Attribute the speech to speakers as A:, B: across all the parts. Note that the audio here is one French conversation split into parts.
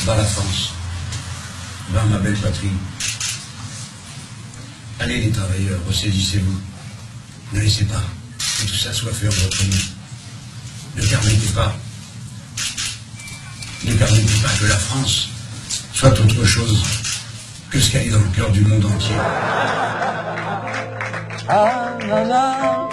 A: sera la France. Ben, ma belle patrie. Allez les travailleurs, ressaisissez-vous. Ne laissez pas que tout ça soit fait en votre nom. Ne permettez pas que la France soit autre chose que ce qu'elle est dans le cœur du monde entier.
B: Ah, nana.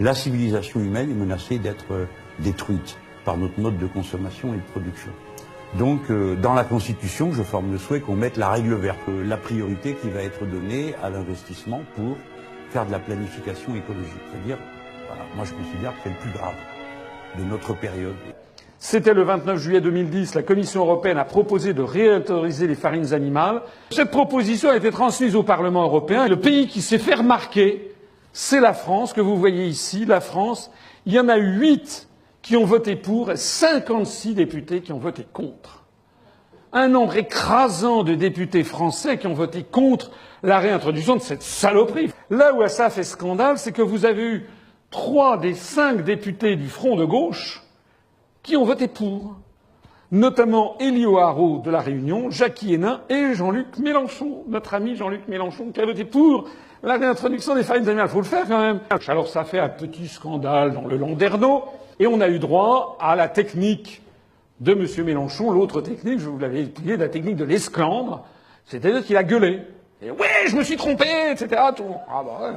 C: La civilisation humaine est menacée d'être détruite par notre mode de consommation et de production. Donc, dans la Constitution, je forme le souhait qu'on mette la règle verte, la priorité qui va être donnée à l'investissement pour faire de la planification écologique. C'est-à-dire, voilà, moi je considère que c'est le plus grave de notre période.
D: C'était le 29 juillet 2010, la Commission européenne a proposé de réautoriser les farines animales. Cette proposition a été transmise au Parlement européen. Le pays qui s'est fait remarquer, c'est la France, que vous voyez ici, la France. Il y en a 8 qui ont voté pour et 56 députés qui ont voté contre. Un nombre écrasant de députés français qui ont voté contre la réintroduction de cette saloperie. Là où ça fait scandale, c'est que vous avez eu 3 des 5 députés du Front de gauche qui ont voté pour, notamment Elio Haro de La Réunion, Jackie Hénin et Jean-Luc Mélenchon, notre ami Jean-Luc Mélenchon, qui a voté pour la réintroduction des farines animales. Faut le faire quand même. Alors ça fait un petit scandale dans le Landerneau, et on a eu droit à la technique de M. Mélenchon, l'autre technique, je vous l'avais expliqué, la technique de l'esclandre, c'est-à-dire qu'il a gueulé. Et ouais, je me suis trompé, etc. Tout. Ah bah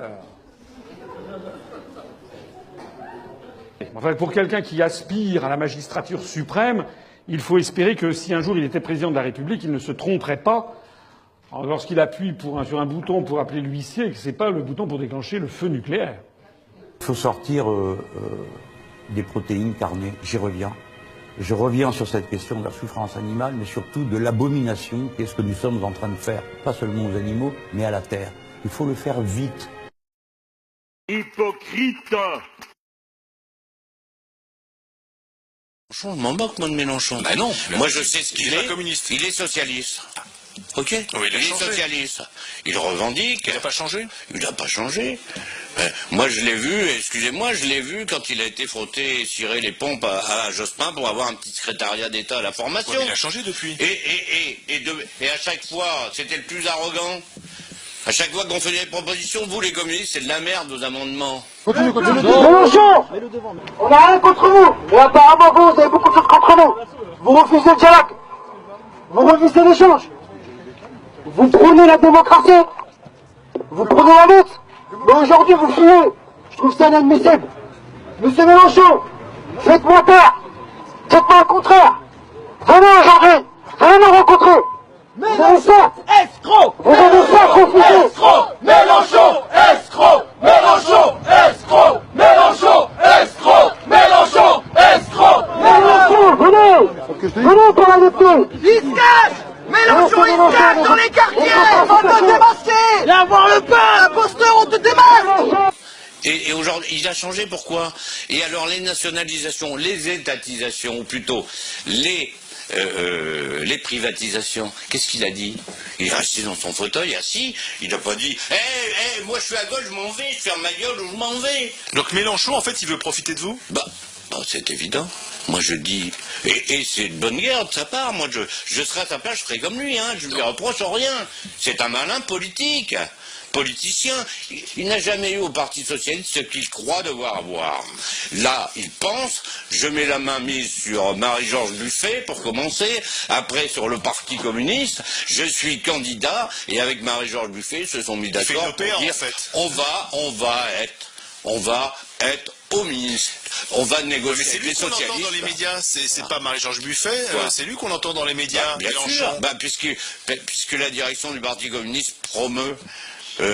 D: ouais. Enfin, pour quelqu'un qui aspire à la magistrature suprême, il faut espérer que si un jour il était président de la République, il ne se tromperait pas lorsqu'il appuie sur un bouton pour appeler l'huissier et que c'est pas le bouton pour déclencher le feu nucléaire.
C: Il faut sortir des protéines carnées, j'y reviens. Je reviens sur cette question de la souffrance animale, mais surtout de l'abomination qu'est-ce que nous sommes en train de faire, pas seulement aux animaux, mais à la terre. Il faut le faire vite.
E: Hypocrite!
F: Je m'en moque, moi, de Mélenchon.
E: Bah non.
F: Moi, je sais ce qu'il est.
E: Communiste.
F: Il est socialiste. Ok.
E: Oui, il est
F: socialiste. Il revendique.
E: Il n'a pas changé.
F: Il n'a pas changé. Moi, je l'ai vu, excusez-moi, je l'ai vu quand il a été frotté et ciré les pompes à Jospin pour avoir un petit secrétariat d'État à la formation.
E: Ouais, il a changé depuis.
F: Et à chaque fois, c'était le plus arrogant. À chaque fois qu'on faisait des propositions, vous, les communistes, c'est de la merde, vos amendements.
G: Continue. Mélenchon, on n'a rien contre vous, mais apparemment vous avez beaucoup de choses contre nous. Vous refusez le dialogue, vous refusez l'échange, vous prônez la démocratie, vous prônez la lutte, mais aujourd'hui vous fuyez. Je trouve ça inadmissible. Monsieur Mélenchon, faites-moi peur, faites-moi le contraire. Venez aujourd'hui, venez nous rencontrer. Vous avez ça,
B: Escroc!
G: vous avez ça, refusé.
B: Escroc! Mélenchon! Escroc! Mélenchon! Escroc! Mélenchon! Escroc! Mélenchon! Escroc!
G: Mélenchon, venez pour la lutte.
B: Il se cache! Mélenchon, il se cache dans les quartiers! On te démasquer! Viens voir le pain! Imposteur, on te démasque!
F: Et aujourd'hui, il a changé, pourquoi? Et alors, les nationalisations, les étatisations, ou plutôt, les privatisations, qu'est-ce qu'il a dit? Il est resté dans son fauteuil, assis, il n'a pas dit « moi je suis à gauche, je m'en vais, je ferme ma gueule ou je m'en vais ».
E: Donc Mélenchon, en fait, il veut profiter de vous?
F: Bah c'est évident. Moi je dis, et c'est une bonne guerre de sa part, moi je serais à sa place, je ferais comme lui, hein, je lui reproche rien. C'est un malin politique. Politicien, il n'a jamais eu au Parti Socialiste ce qu'il croit devoir avoir. Là, il pense, je mets la main mise sur Marie-Georges Buffet pour commencer, après sur le Parti communiste, je suis candidat, et avec Marie-Georges Buffet, ils se sont mis d'accord pour dire,
E: en fait.
F: on va être au ministre. On va négocier
E: mais c'est lui
F: avec les
E: qu'on entend
F: socialistes.
E: dans les médias, c'est pas Marie-Georges Buffet, c'est lui qu'on entend dans les médias,
F: Bien
E: Mélenchon.
F: sûr, puisque la direction du Parti communiste promeut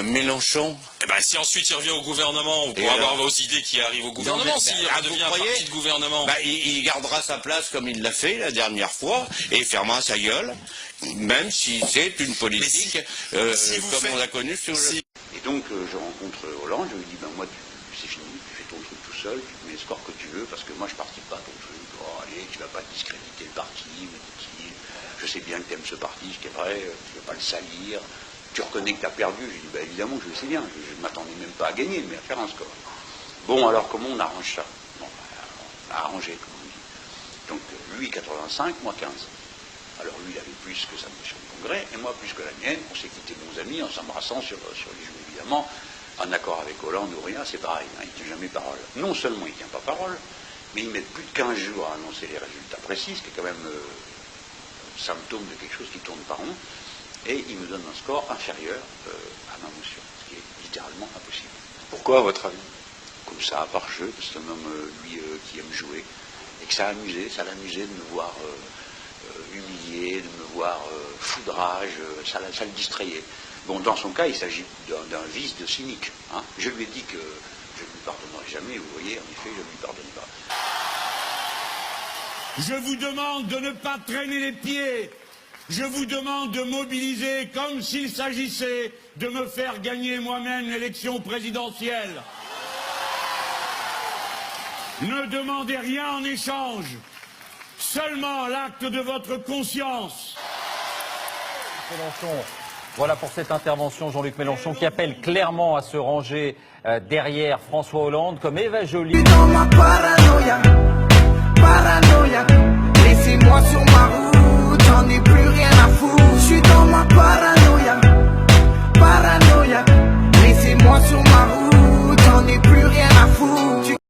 F: Mélenchon.
E: Et ben si ensuite il revient au gouvernement, vous pourrez avoir vos idées qui arrivent au gouvernement, s'il redevient un parti de gouvernement.
F: Il gardera sa place comme il l'a fait la dernière fois, et il fermera sa gueule, même si c'est une politique comme on l'a connue sur le...
A: Et donc, je rencontre Hollande, je lui dis, moi, c'est fini, tu fais ton truc tout seul, tu mets le score que tu veux, parce que moi, je participe pas à ton truc. Oh, allez, tu vas pas discréditer le parti, me dit-il.
C: je sais bien que tu aimes ce parti, ce qui est vrai, tu ne veux pas le salir, tu reconnais que tu as perdu. J'ai dit, évidemment, je le sais bien, je ne m'attendais même pas à gagner, mais à faire un score. Bon, alors comment on arrange ça? Bon, on a arrangé, comme on dit. Donc, lui 85, moi 15. Alors lui, il avait plus que sa motion de congrès, et moi plus que la mienne. On s'est quittés bons amis en s'embrassant sur les joues, évidemment. En accord avec Hollande ou rien, c'est pareil, hein, il ne tient jamais parole. Non seulement il ne tient pas parole, mais il met plus de 15 jours à annoncer les résultats précis, ce qui est quand même symptôme de quelque chose qui tourne par rond, et il me donne un score inférieur à ma motion, ce qui est littéralement impossible.
H: Pourquoi, à votre avis?
C: Comme ça, par jeu, parce que c'est un homme, lui, qui aime jouer, et que ça l'amusait de me voir humilié, de me voir foudrage, ça le distrayait. Bon, dans son cas, il s'agit d'un vice de cynique. Hein. Je lui ai dit que je ne lui pardonnerai jamais, vous voyez, en effet, je ne lui pardonne pas.
I: Je vous demande de ne pas traîner les pieds. Je vous demande de mobiliser comme s'il s'agissait de me faire gagner moi-même l'élection présidentielle. Ne demandez rien en échange. Seulement l'acte de votre conscience.
J: Mélenchon. Voilà pour cette intervention, Jean-Luc Mélenchon, qui appelle clairement à se ranger derrière François Hollande, comme Eva Joly.
B: Dans ma paranoïa, laissez-moi sur ma route.